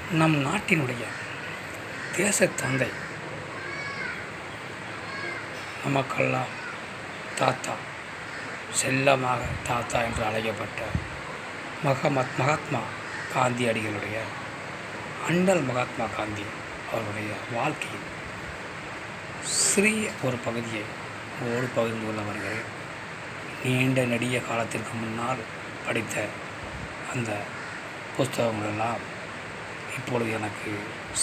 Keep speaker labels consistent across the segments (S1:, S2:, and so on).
S1: நம் நாட்டினுடைய தேசத்தந்தை நமக்கெல்லாம் தாத்தா, செல்லமாக தாத்தா என்று அழைக்கப்பட்ட மகாத்மா காந்தியடிகளுடைய அண்ணல் மகாத்மா காந்தி அவருடைய வாழ்க்கையின் சிறிய ஒரு பகுதியை உங்களோடு பகிர்ந்து கொள்ள வருகிறேன். நீண்ட நெடிய காலத்திற்கு முன்னால் படித்த அந்த புஸ்தகங்களெல்லாம் இப்பொழுது எனக்கு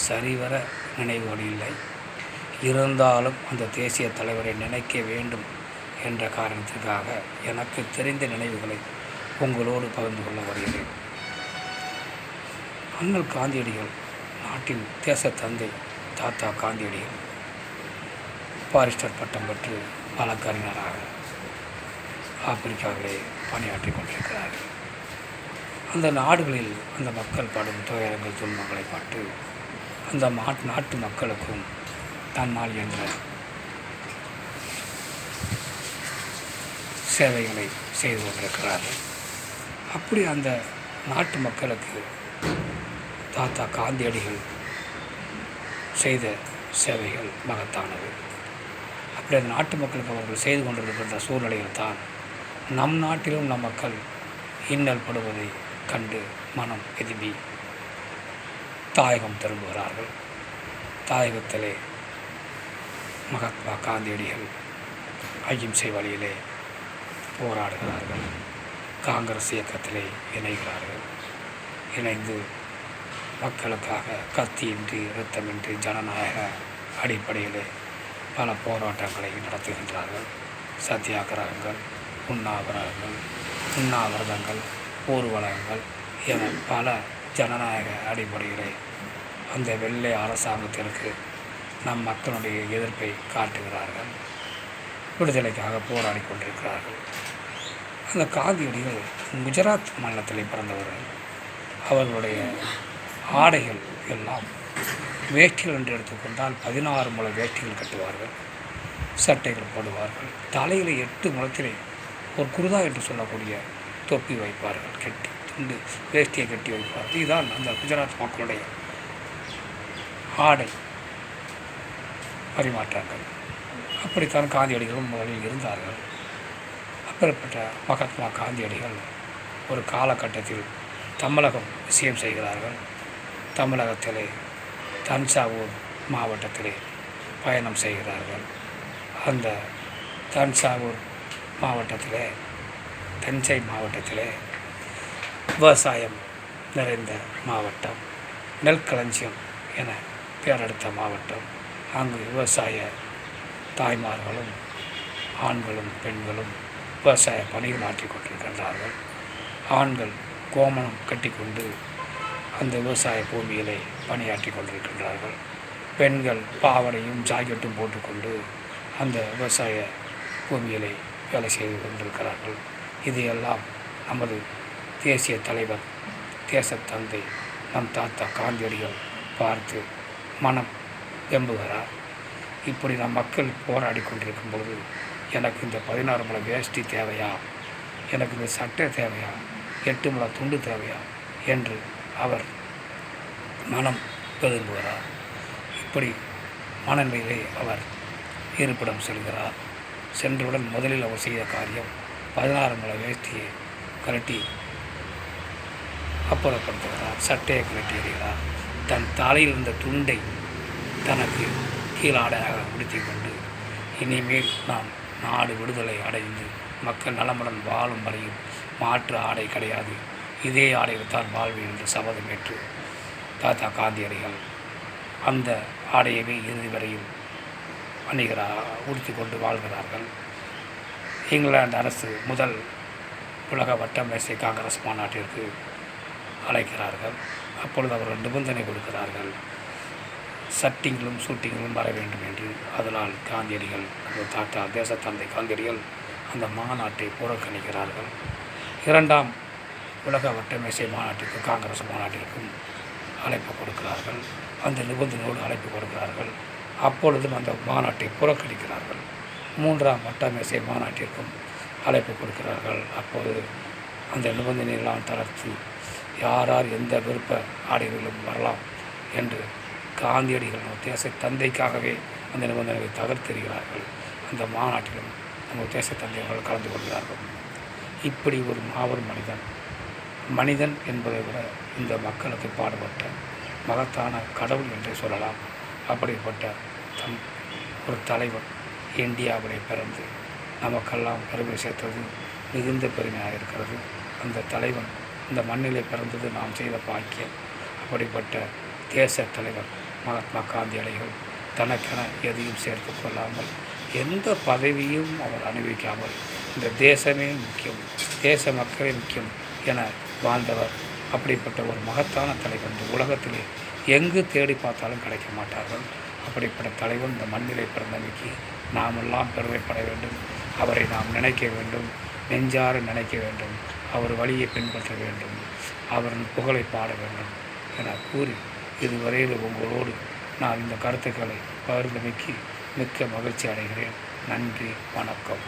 S1: சரிவர நினைவுகள் இல்லை. இருந்தாலும் அந்த தேசிய தலைவரை நினைக்க வேண்டும் என்ற காரணத்திற்காக எனக்கு தெரிந்த நினைவுகளை உங்களோடு பகிர்ந்து கொள்ள வருகிறேன். அண்ணல் காந்தியடிகள் நாட்டின் தேசத்தந்தை தாத்தா காந்தியடிகள் பாரிஸ்டர் பட்டம் பெற்று வழக்கறிஞராக ஆப்பிரிக்காவிலே பணியாற்றி கொண்டிருக்கிறார்கள். அந்த நாடுகளில் அந்த மக்கள் படும் துயரங்கள் துன்பங்களை பட்டு அந்த நாட்டு மக்களுக்கும் தன்னால் என்ற சேவைகளை செய்து கொண்டிருக்கிறார்கள். அப்படி அந்த நாட்டு மக்களுக்கு தாத்தா காந்தியடிகள் செய்த சேவைகள் மகத்தானது. அப்படி அந்த நாட்டு மக்களுக்கு அவர்கள் செய்து கொண்டிருக்கின்ற சூழ்நிலையில் தான் நம் நாட்டிலும் நம் மக்கள் இன்னல் படுவதை கண்டு மனம் எதுவி தாயகம் திரும்புகிறார்கள். தாயகத்திலே மகாத்மா காந்தியடிகள் அகிம்சை வழியிலே போராடுகிறார்கள். காங்கிரஸ் இயக்கத்திலே இணைகிறார்கள். இணைந்து மக்களுக்காக கத்தியின்றி இரத்தமின்றி ஜனநாயக அடிப்படையிலே பல போராட்டங்களை நடத்துகின்றார்கள். சத்தியாகிரகங்கள், உண்ணாவிரதங்கள், ஊர்வலங்கள் என பல ஜனநாயக அடிப்படையிலே அந்த வெள்ளை அரசாங்கத்திற்கு நம் மக்களுடைய எதிர்ப்பை காட்டுகிறார்கள். விடுதலைக்காக போராடி கொண்டிருக்கிறார்கள். அந்த காந்தியடிகள் குஜராத் மாநிலத்தில் பிறந்தவர்கள். அவர்களுடைய ஆடைகள் எல்லாம் வேஷ்டிகள் என்று எடுத்துக்கொண்டால் 16 முழ வேஷ்டிகள் கட்டுவார்கள், சட்டைகள் போடுவார்கள். தலையில் 8 முழத்திலே ஒரு குருதா என்று சொல்லக்கூடிய தொப்பி வைப்பார்கள், கட்டி துண்டு வேஷ்டியை கட்டி வைப்பார்கள். இதுதான் அந்த குஜராத் மக்களுடைய ஆடை பரிமாற்றங்கள். அப்படித்தான் காந்தியடிகளும் முதலில் இருந்தார்கள். அப்படிப்பட்ட மகாத்மா காந்தியடிகள் ஒரு காலகட்டத்தில் தமிழகம் விஷயம் செய்கிறார்கள். தமிழகத்திலே தஞ்சாவூர் மாவட்டத்திலே பயணம் செய்கிறார்கள். அந்த தஞ்சாவூர் மாவட்டத்திலே, தஞ்சை மாவட்டத்திலே விவசாயம் நிறைந்த மாவட்டம், நெற்களஞ்சியம் என பெயரெடுத்த மாவட்டம். அங்கு விவசாய தாய்மார்களும் ஆண்களும் பெண்களும் விவசாய பணிகள் ஆற்றி கொண்டிருக்கின்றார்கள். ஆண்கள் கோமணம் கட்டிக்கொண்டு அந்த விவசாய பூமியிலே பணியாற்றி கொண்டிருக்கின்றார்கள். பெண்கள் பாவடையும் ஜாக்கெட்டும் போட்டுக்கொண்டு அந்த விவசாய பூமியிலே வேலை செய்து கொண்டிருக்கிறார்கள். இதையெல்லாம் நமது தேசிய தலைவர், தேசத்தந்தை நம் தாத்தா காந்தியடிகள் பார்த்து மனம் வெம்புகிறார். இப்படி நம் மக்கள் போராடி கொண்டிருக்கும் பொழுது எனக்கு இந்த 16 முழ வேஷ்டி தேவையா, எனக்கு இந்த சட்டை தேவையா, 8 முழ துண்டு தேவையா என்று அவர் மனம் வெதும்புகிறார். இப்படி மனநிலையிலே அவர் இருப்பிடம் செல்கிறார். சென்றவுடன் முதலில் அவர் செய்த காரியம் 16 முழ வேஷ்டியை கழட்டி அப்புறப்படுத்துகிறார். சட்டையை கழட்டி எறிகிறார். தன் தலையில் இருந்த துண்டை தனக்கு கீழாடையாக உடுத்தி கொண்டு இனிமேல் நாம் நாடு விடுதலை அடைந்து மக்கள் நலமுடன் வாழும் வரையில் மாற்று ஆடை கிடையாது, இதே ஆடையில் தான் வாழ்வேன் என்று சபதமேற்று தாத்தா காந்தியடிகள் அந்த ஆடையவே இறுதி வரையில் உடுத்தி கொண்டு வாழ்கிறார்கள். இங்கிலாந்து அரசு முதல் உலக வட்டமேசை காங்கிரஸ் மாநாட்டிற்கு அழைக்கிறார்கள். அப்பொழுது அவர்கள் நிபந்தனை கொடுக்கிறார்கள், சட்டிங்களும் ஷூட்டிங்களும் வர வேண்டும் என்று. அதனால் காந்தியடிகள், தாத்தா தேசத்தந்தை காந்தியடிகள் அந்த மாநாட்டை புறக்கணிக்கிறார்கள். 2ஆம் உலக வட்டமேசை மாநாட்டிற்கு, காங்கிரஸ் மாநாட்டிற்கும் அழைப்பு கொடுக்கிறார்கள். அந்த நிபந்தனையோடு அழைப்பு கொடுக்கிறார்கள். அப்பொழுதும் அந்த மாநாட்டை புறக்கணிக்கிறார்கள். 3ஆம் வட்டமேசை மாநாட்டிற்கும் அழைப்பு கொடுக்கிறார்கள். அப்போது அந்த நிபந்தனையெல்லாம் தளர்த்து யார் எந்த விருப்ப ஆடைகளிலும் வரலாம் என்று காந்தியடிகள் நம்ம தேச தந்தைக்காகவே அந்த நிபந்தனைகளை தகர்த்தெறிகிறார்கள். அந்த மாநாட்டிலும் நம்ம தேச தந்தை அவர்கள் கலந்து கொள்கிறார்கள். இப்படி ஒரு மாபெரும் மனிதன் என்பதை விட இந்த மக்களுக்கு பாடுபட்ட மகத்தான கடவுள் என்றே சொல்லலாம். அப்படிப்பட்ட ஒரு தலைவர் இந்தியாவிலே பிறந்து நமக்கெல்லாம் பெருமை சேர்த்தது மிகுந்த பெருமையாக இருக்கிறது. அந்த தலைவன் இந்த மண்ணிலே பிறந்தது நாம் செய்த பாக்கியம். அப்படிப்பட்ட தேச தலைவர் மகாத்மா காந்தியடிகள் தனக்கென எதையும் சேர்த்து கொள்ளாமல், எந்த பதவியும் அவர் அனுபவிக்காமல், இந்த தேசமே முக்கியம், தேச மக்களே முக்கியம் என வாழ்ந்தவர். அப்படிப்பட்ட ஒரு மகத்தான தலைவர் இந்த உலகத்திலே எங்கு தேடி பார்த்தாலும் கிடைக்க மாட்டார்கள். அப்படிப்பட்ட தலைவன் இந்த மண்ணிலே பிறந்தமைக்கு நாமெல்லாம் பெருமைப்பட வேண்டும். அவரை நாம் நினைக்க வேண்டும், நெஞ்சார நினைக்க வேண்டும், அவர் வழியை பின்பற்ற வேண்டும், அவரின் புகழை பாட வேண்டும் என கூறி இதுவரையில் உங்களோடு நான் இந்த கருத்துக்களை பகிர்ந்தமைக்கு மிக்க மகிழ்ச்சி அடைகிறேன். நன்றி, வணக்கம்.